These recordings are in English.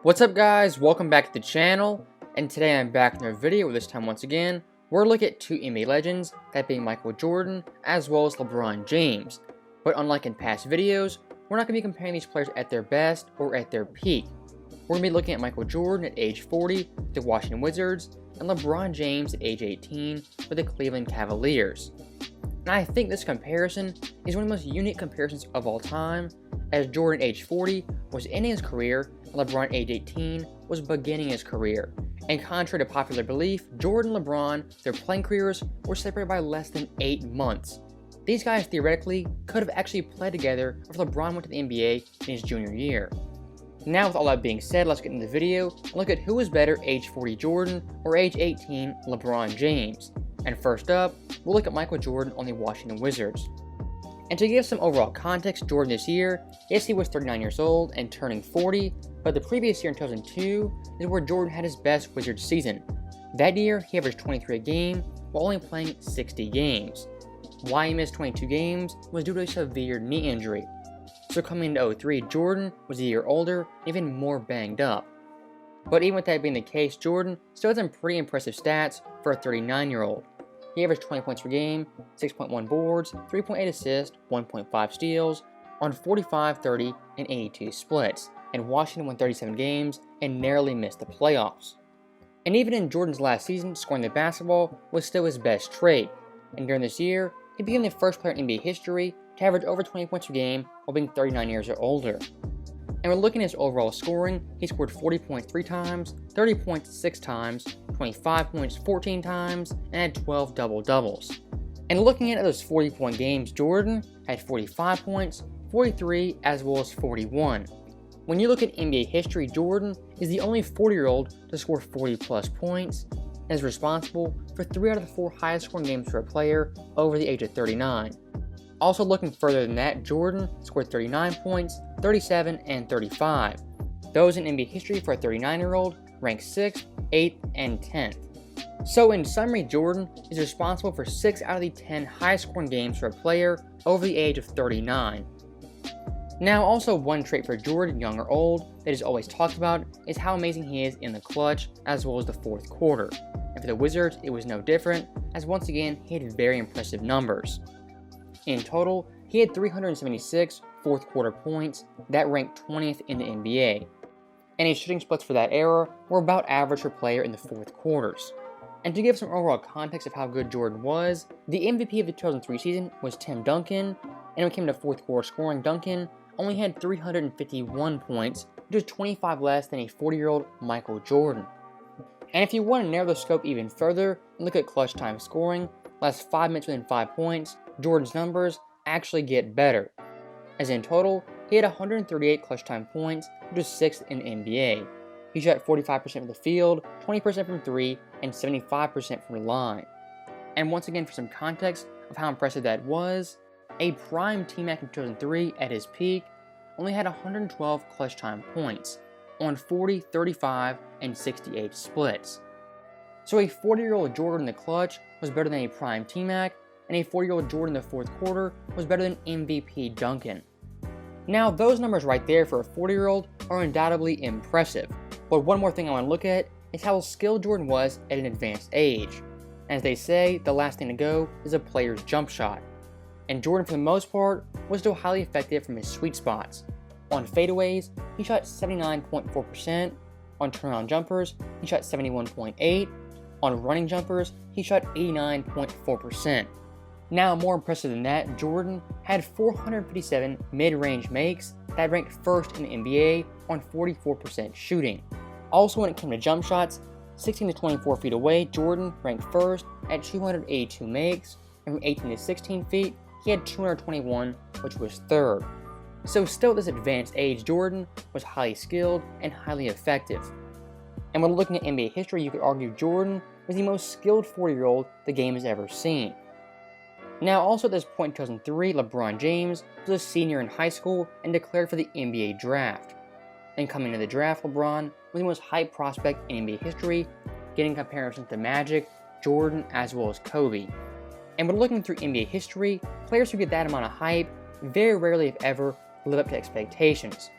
What's up guys, welcome back to the channel, and today I'm back in another video. This time once again, we're looking at two NBA legends, that being Michael Jordan as well as LeBron James. But unlike in past videos, we're not going to be comparing these players at their best or at their peak. We're going to be looking at Michael Jordan at age 40 with the Washington Wizards, and LeBron James at age 18 with the Cleveland Cavaliers. And I think this comparison is one of the most unique comparisons of all time, as Jordan at age 40 was ending his career and LeBron at age 18 was beginning his career. And contrary to popular belief, Jordan and LeBron, their playing careers were separated by less than 8 months. These guys theoretically could have actually played together if LeBron went to the NBA in his junior year. Now with all that being said, let's get into the video and look at who was better, age 40 Jordan or age 18 LeBron James. And first up, we'll look at Michael Jordan on the Washington Wizards. And to give some overall context, Jordan this year, yes, he was 39 years old and turning 40, but the previous year in 2002 is where Jordan had his best Wizards season. That year, he averaged 23 a game while only playing 60 games. Why he missed 22 games was due to a severe knee injury. So coming into 03, Jordan was a year older, even more banged up. But even with that being the case, Jordan still had some pretty impressive stats for a 39-year-old. He averaged 20 points per game, 6.1 boards, 3.8 assists, 1.5 steals, on 45, 30, and 82 splits, and Washington won 37 games and narrowly missed the playoffs. And even in Jordan's last season, scoring the basketball was still his best trait, and during this year, he became the first player in NBA history to average over 20 points per game while being 39 years or older. And when looking at his overall scoring, he scored 40 points 3 times, 30 points 6 times, 25 points 14 times, and had 12 double-doubles. And looking at those 40-point games, Jordan had 45 points, 43, as well as 41. When you look at NBA history, Jordan is the only 40-year-old to score 40-plus points, and is responsible for 3 out of the 4 highest-scoring games for a player over the age of 39. Also looking further than that, Jordan scored 39 points, 37, and 35. Those in NBA history for a 39-year-old ranked 6th, 8th, and 10th. So in summary, Jordan is responsible for 6 out of the 10 highest-scoring games for a player over the age of 39. Now also one trait for Jordan, young or old, that is always talked about is how amazing he is in the clutch as well as the fourth quarter. And for the Wizards, it was no different, as once again, he had very impressive numbers. In total, he had 376 fourth quarter points, that ranked 20th in the NBA. And his shooting splits for that era were about average for player in the fourth quarters. And to give some overall context of how good Jordan was, the MVP of the 2003 season was Tim Duncan, and when it came to fourth quarter scoring, Duncan only had 351 points, which is 25 less than a 40-year-old Michael Jordan. And if you want to narrow the scope even further and look at clutch time scoring, last 5 minutes within 5 points, Jordan's numbers actually get better, as in total, he had 138 clutch time points, which was 6th in the NBA. He shot 45% from the field, 20% from 3, and 75% from the line. And once again, for some context of how impressive that was, a prime T-Mac in 2003 at his peak only had 112 clutch time points on 40, 35, and 68 splits. So a 40-year-old Jordan in the clutch was better than a prime T-Mac, and a 40-year-old Jordan in the fourth quarter was better than MVP Duncan. Now, those numbers right there for a 40-year-old are undoubtedly impressive, but one more thing I want to look at is how skilled Jordan was at an advanced age. As they say, the last thing to go is a player's jump shot. And Jordan, for the most part, was still highly effective from his sweet spots. On fadeaways, he shot 79.4%, on turnaround jumpers, he shot 71.8%, on running jumpers, he shot 89.4%. Now, more impressive than that, Jordan had 457 mid-range makes that ranked first in the NBA on 44% shooting. Also, when it came to jump shots, 16 to 24 feet away, Jordan ranked first at 282 makes, and from 18 to 16 feet, he had 221, which was third. So still at this advanced age, Jordan was highly skilled and highly effective. And when looking at NBA history, you could argue Jordan was the most skilled 40-year-old the game has ever seen. Now, also at this point in 2003, LeBron James was a senior in high school and declared for the NBA draft. And coming to the draft, LeBron was the most hyped prospect in NBA history, getting comparisons to Magic, Jordan, as well as Kobe. And when looking through NBA history, players who get that amount of hype very rarely, if ever, live up to expectations.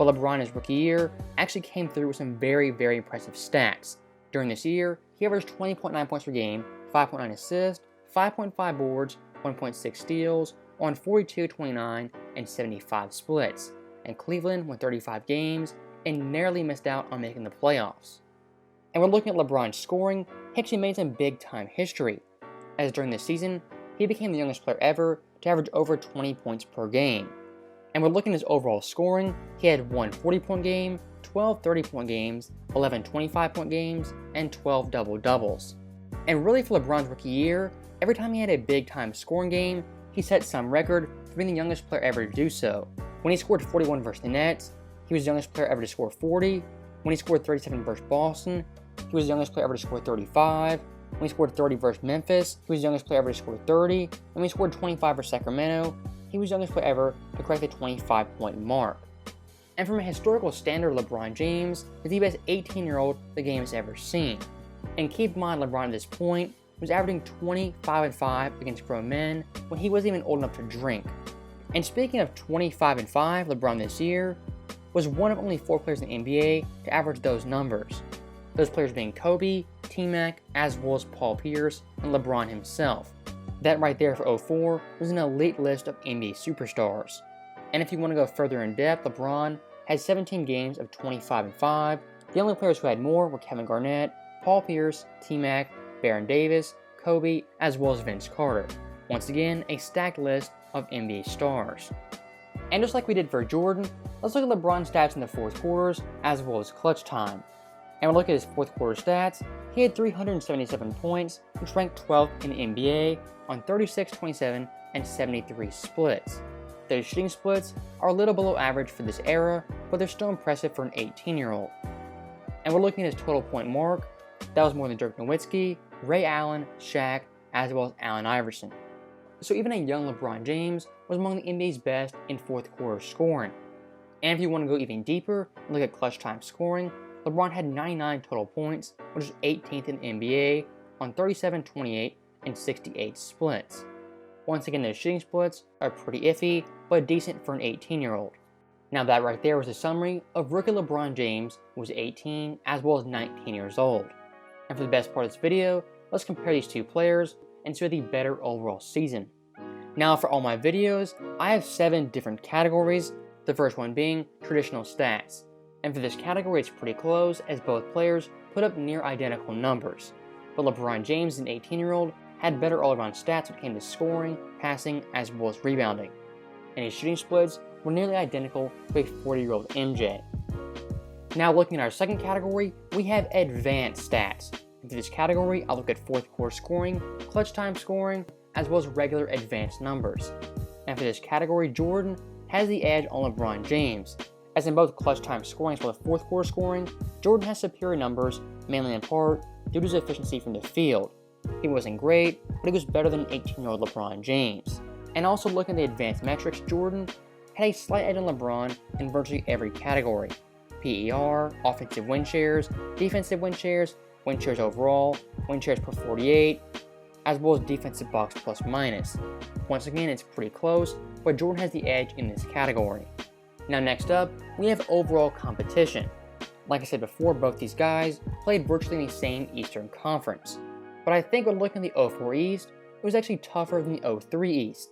but LeBron in his rookie year actually came through with some very, very impressive stats. During this year, he averaged 20.9 points per game, 5.9 assists, 5.5 boards, 1.6 steals, on 42, 29, and 75 splits, and Cleveland won 35 games and narrowly missed out on making the playoffs. And we're looking at LeBron's scoring. He actually made some big-time history, as during this season, he became the youngest player ever to average over 20 points per game. And we're looking at his overall scoring. He had 1 40-point game, 12 30-point games, 11 25-point games, and 12 double-doubles. And really for LeBron's rookie year, every time he had a big-time scoring game, he set some record for being the youngest player ever to do so. When he scored 41 versus the Nets, he was the youngest player ever to score 40. When he scored 37 versus Boston, he was the youngest player ever to score 35. When he scored 30 versus Memphis, he was the youngest player ever to score 30. And when he scored 25 versus Sacramento, he was the youngest player ever to crack the 25-point mark. And from a historical standard, LeBron James is the best 18-year-old the game has ever seen. And keep in mind, LeBron at this point was averaging 25-5 against grown men when he wasn't even old enough to drink. And speaking of 25-5, LeBron this year was one of only 4 players in the NBA to average those numbers. Those players being Kobe, T-Mac, as well as Paul Pierce, and LeBron himself. That right there for 04 was an elite list of NBA superstars. And if you want to go further in depth, LeBron had 17 games of 25-5. The only players who had more were Kevin Garnett, Paul Pierce, T-Mac, Baron Davis, Kobe, as well as Vince Carter. Once again, a stacked list of NBA stars. And just like we did for Jordan, let's look at LeBron's stats in the fourth quarters, as well as clutch time. And we'll look at his fourth quarter stats. He had 377 points, which ranked 12th in the NBA on 36, 27, and 73 splits. Those shooting splits are a little below average for this era, but they're still impressive for an 18-year-old. And we're looking at his total point mark. That was more than Dirk Nowitzki, Ray Allen, Shaq, as well as Allen Iverson. So even a young LeBron James was among the NBA's best in fourth quarter scoring. And if you want to go even deeper and look at clutch time scoring, LeBron had 99 total points, which is 18th in the NBA on 37, 28, and 68 splits. Once again, those shooting splits are pretty iffy, but decent for an 18-year-old. Now that right there was a summary of rookie LeBron James, who was 18 as well as 19 years old. And for the best part of this video, let's compare these two players and see the better overall season. Now for all my videos, I have 7 different categories, the first one being traditional stats. And for this category, it's pretty close as both players put up near identical numbers. But LeBron James, an 18-year-old, had better all-around stats when it came to scoring, passing, as well as rebounding. And his shooting splits were nearly identical to a 40-year-old MJ. Now looking at our second category, we have advanced stats. And for this category, I'll look at fourth quarter scoring, clutch time scoring, as well as regular advanced numbers. And for this category, Jordan has the edge on LeBron James. As in both clutch time scoring as well as fourth quarter scoring, Jordan has superior numbers, mainly in part due to his efficiency from the field. He wasn't great, but he was better than 18-year-old LeBron James. And also looking at the advanced metrics, Jordan had a slight edge on LeBron in virtually every category. PER, offensive win shares, defensive win shares overall, win shares per 48, as well as defensive box plus minus. Once again, it's pretty close, but Jordan has the edge in this category. Now next up, we have overall competition. Like I said before, both these guys played virtually in the same Eastern Conference. But I think when looking at the 04 East, it was actually tougher than the 03 East.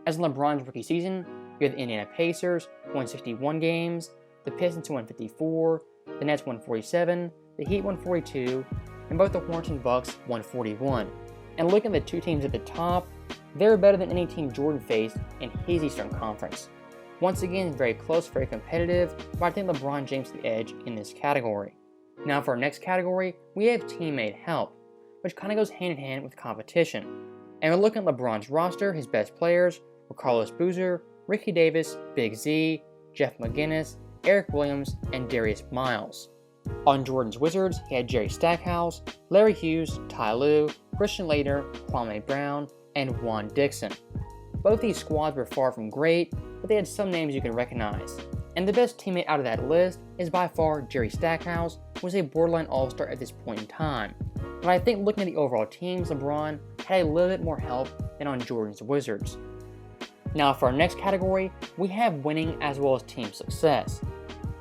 As in LeBron's rookie season, we had the Indiana Pacers, who won 61 games, the Pistons, who won 54, the Nets won 47, the Heat won 42, and both the Hornets and Bucks won 41. And looking at the two teams at the top, they were better than any team Jordan faced in his Eastern Conference. Once again, very close, very competitive, but I think LeBron James the edge in this category. Now for our next category, we have teammate help, which kind of goes hand in hand with competition. And we're looking at LeBron's roster. His best players were Carlos Boozer, Ricky Davis, Big Z, Jeff McGinnis, Eric Williams, and Darius Miles. On Jordan's Wizards, he had Jerry Stackhouse, Larry Hughes, Ty Lue, Christian Laettner, Kwame Brown, and Juan Dixon. Both these squads were far from great, but they had some names you can recognize. And the best teammate out of that list is by far Jerry Stackhouse, who was a borderline all-star at this point in time. But I think looking at the overall teams, LeBron had a little bit more help than on Jordan's Wizards. Now for our next category, we have winning as well as team success.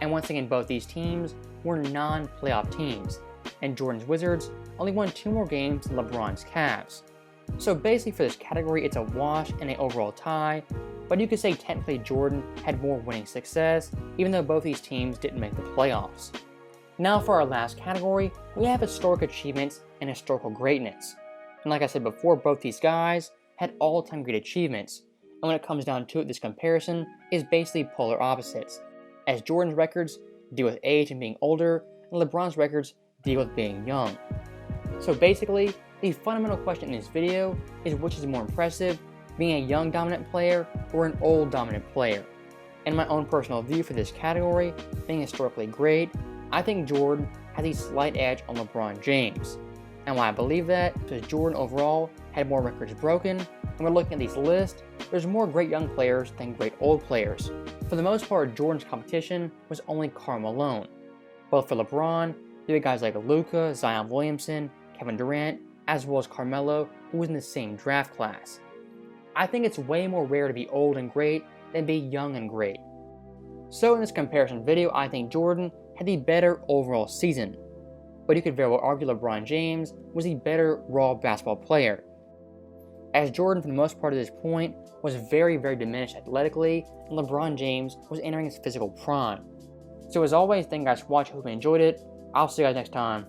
And once again, both these teams were non-playoff teams, and Jordan's Wizards only won 2 more games than LeBron's Cavs. So basically for this category, it's a wash and an overall tie, but you could say technically Jordan had more winning success, even though both these teams didn't make the playoffs. Now for our last category, we have historic achievements and historical greatness. And like I said before, both these guys had all-time great achievements, and when it comes down to it, this comparison is basically polar opposites, as Jordan's records deal with age and being older, and LeBron's records deal with being young. So basically, the fundamental question in this video is which is more impressive, being a young dominant player or an old dominant player. In my own personal view for this category, being historically great, I think Jordan has a slight edge on LeBron James. And why I believe that is because Jordan overall had more records broken, and we're looking at these lists, there's more great young players than great old players. For the most part, Jordan's competition was only Karl Malone. But for LeBron, you had guys like Luka, Zion Williamson, Kevin Durant, as well as Carmelo, who was in the same draft class. I think it's way more rare to be old and great than be young and great. So in this comparison video, I think Jordan had the better overall season, but you could very well argue LeBron James was the better raw basketball player, as Jordan for the most part at this point was very diminished athletically, and LeBron James was entering his physical prime. So as always, thank you guys for watching, hope you enjoyed it. I'll see you guys next time.